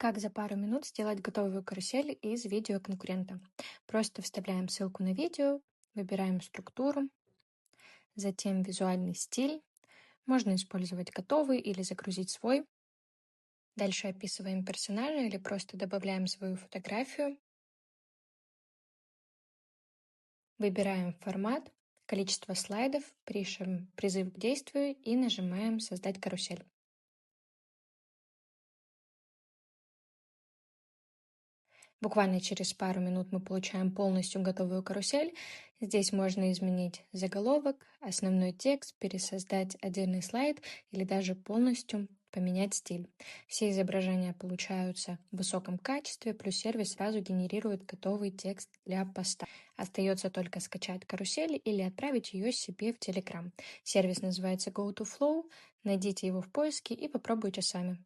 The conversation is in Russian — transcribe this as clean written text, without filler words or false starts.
Как за пару минут сделать готовую карусель из видео конкурента? Просто вставляем ссылку на видео, выбираем структуру, затем визуальный стиль. Можно использовать готовый или загрузить свой. Дальше описываем персонажа или просто добавляем свою фотографию. Выбираем формат, количество слайдов, пишем призыв к действию и нажимаем «Создать карусель». Буквально через пару минут мы получаем полностью готовую карусель. Здесь можно изменить заголовок, основной текст, пересоздать отдельный слайд или даже полностью поменять стиль. Все изображения получаются в высоком качестве, плюс сервис сразу генерирует готовый текст для поста. Остается только скачать карусель или отправить ее себе в Telegram. Сервис называется GoToFlow. Найдите его в поиске и попробуйте сами.